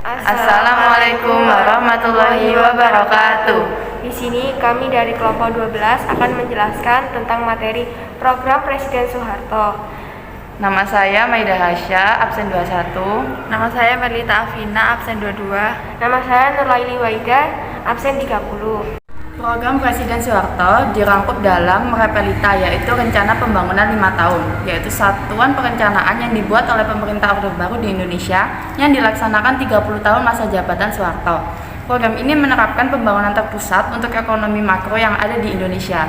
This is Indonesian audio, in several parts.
Assalamualaikum warahmatullahi wabarakatuh. Di sini kami dari kelompok 12 akan menjelaskan tentang materi program Presiden Soeharto. Nama saya Maida Hasya, absen 21. Nama saya Melita Afina, absen 22. Nama saya Nurlaili Waida, absen 30. Program Presiden Soeharto dirangkup dalam Repelita, yaitu Rencana Pembangunan 5 tahun, yaitu satuan perencanaan yang dibuat oleh pemerintah Orde Baru di Indonesia yang dilaksanakan 30 tahun masa jabatan Soeharto. Program ini menerapkan pembangunan terpusat untuk ekonomi makro yang ada di Indonesia.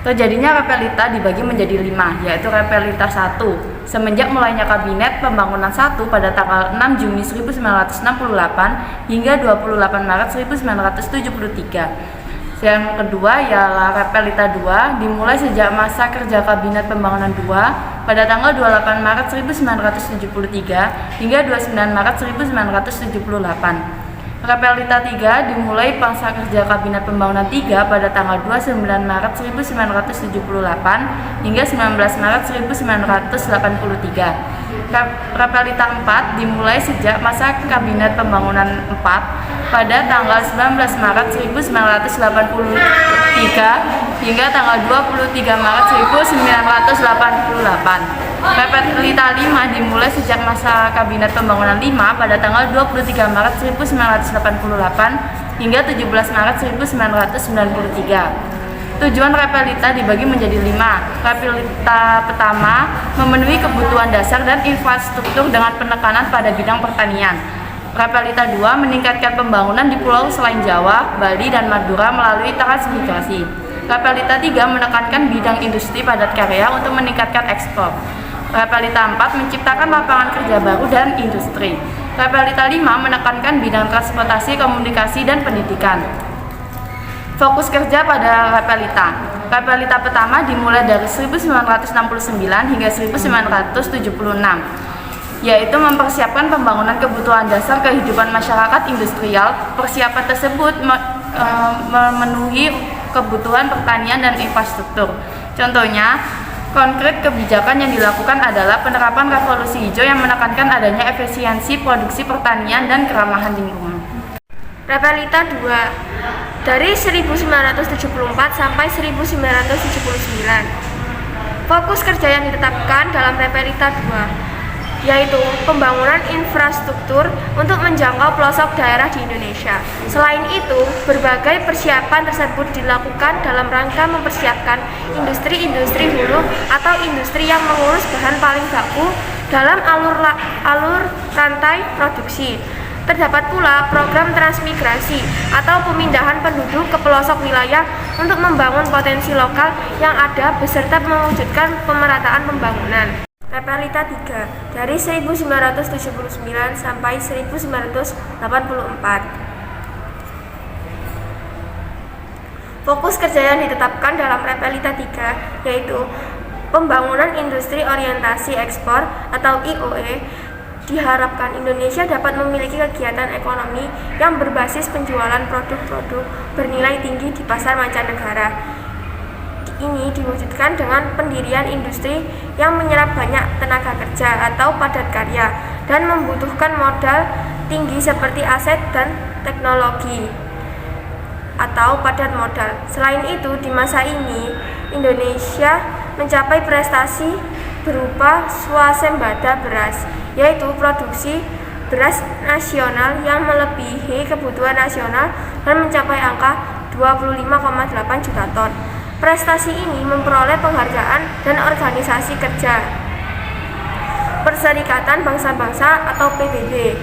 Terjadinya Repelita dibagi menjadi 5, yaitu Repelita 1, semenjak mulainya Kabinet Pembangunan 1 pada tanggal 6 Juni 1968 hingga 28 Maret 1973. Yang kedua ialah Repelita 2, dimulai sejak masa kerja Kabinet Pembangunan 2 pada tanggal 28 Maret 1973 hingga 29 Maret 1978. Repelita 3 dimulai masa kerja Kabinet Pembangunan 3 pada tanggal 29 Maret 1978 hingga 19 Maret 1983. Repelita 4 dimulai sejak masa Kabinet Pembangunan 4 pada tanggal 19 Maret 1983 hingga tanggal 23 Maret 1988. Repelita 5 dimulai sejak masa Kabinet Pembangunan 5 pada tanggal 23 Maret 1988 hingga 17 Maret 1993. Tujuan Repelita dibagi menjadi 5. Repelita pertama memenuhi kebutuhan dasar dan infrastruktur dengan penekanan pada bidang pertanian. Repelita 2 meningkatkan pembangunan di pulau selain Jawa, Bali, dan Madura melalui transmigrasi. Repelita 3 menekankan bidang industri padat karya untuk meningkatkan ekspor. Repelita 4 menciptakan lapangan kerja baru dan industri. Repelita 5 menekankan bidang transportasi, komunikasi, dan pendidikan. Fokus kerja pada Repelita. Repelita pertama dimulai dari 1969 hingga 1976, yaitu mempersiapkan pembangunan kebutuhan dasar kehidupan masyarakat industrial. Persiapan tersebut memenuhi kebutuhan pertanian dan infrastruktur. Contohnya, konkret kebijakan yang dilakukan adalah penerapan revolusi hijau yang menekankan adanya efisiensi produksi pertanian dan keramahan lingkungan. Repelita 2 dari 1974 sampai 1979. Fokus kerja yang ditetapkan dalam Repelita 2 yaitu pembangunan infrastruktur untuk menjangkau pelosok daerah di Indonesia. Selain itu, berbagai persiapan tersebut dilakukan dalam rangka mempersiapkan industri-industri hulu atau industri yang mengurus bahan paling baku dalam alur rantai produksi. Terdapat pula program transmigrasi atau pemindahan penduduk ke pelosok wilayah untuk membangun potensi lokal yang ada beserta mewujudkan pemerataan pembangunan. Repelita 3 dari 1979 sampai 1984. Fokus kerja yang ditetapkan dalam Repelita 3 yaitu pembangunan industri orientasi ekspor atau IOE. Diharapkan Indonesia dapat memiliki kegiatan ekonomi yang berbasis penjualan produk-produk bernilai tinggi di pasar mancanegara. Ini diwujudkan dengan pendirian industri yang menyerap banyak tenaga kerja atau padat karya dan membutuhkan modal tinggi seperti aset dan teknologi atau padat modal. Selain itu, di masa ini Indonesia mencapai prestasi berupa swasembada beras, yaitu produksi beras nasional yang melebihi kebutuhan nasional dan mencapai angka 25,8 juta ton. Prestasi ini memperoleh penghargaan dan organisasi kerja Perserikatan Bangsa-Bangsa atau PBB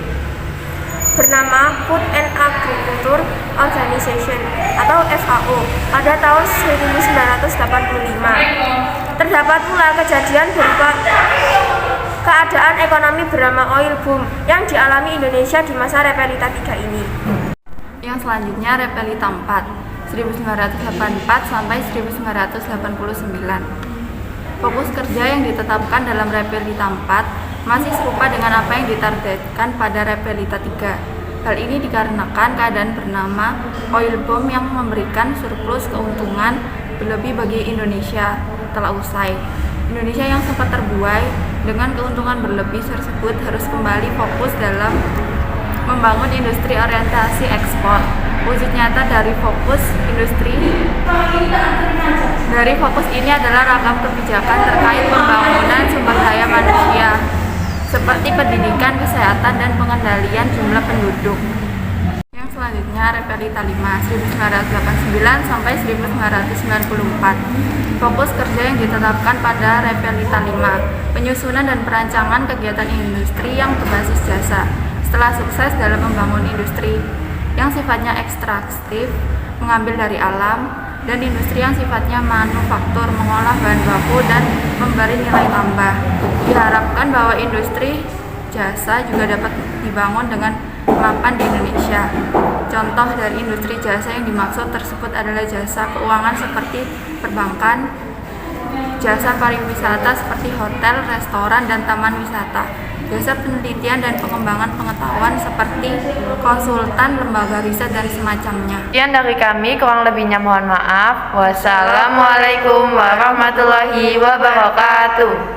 bernama Food and Agriculture Organization atau FAO pada tahun 1985. Terdapat pula kejadian berupa keadaan ekonomi bernama oil boom yang dialami Indonesia di masa Repelita 3 ini. Yang selanjutnya Repelita 4 1984 sampai 1989. Fokus kerja yang ditetapkan dalam Repelita 4 masih serupa dengan apa yang ditargetkan pada Repelita 3. Hal ini dikarenakan keadaan bernama oil boom yang memberikan surplus keuntungan berlebih bagi Indonesia telah usai. Indonesia yang sempat terbuai dengan keuntungan berlebih tersebut harus kembali fokus dalam membangun industri orientasi ekspor. Wujud nyata dari fokus ini adalah ragam kebijakan terkait pembangunan sumber daya manusia seperti pendidikan, kesehatan, dan pengendalian jumlah penduduk. Yang selanjutnya Repelita 5 1989 sampai 1994. Fokus kerja yang ditetapkan pada Repelita 5, penyusunan dan perancangan kegiatan industri yang berbasis jasa. Setelah sukses dalam membangun industri yang sifatnya ekstraktif, mengambil dari alam, dan industri yang sifatnya manufaktur, mengolah bahan baku dan memberi nilai tambah. Diharapkan bahwa industri jasa juga dapat dibangun dengan mapan di Indonesia. Contoh dari industri jasa yang dimaksud tersebut adalah jasa keuangan seperti perbankan, jasa pariwisata seperti hotel, restoran, dan taman wisata, jasa penelitian dan pengembangan pengetahuan seperti konsultan, lembaga riset, dan semacamnya. Sekian dari kami, kurang lebihnya mohon maaf. Wassalamualaikum warahmatullahi wabarakatuh.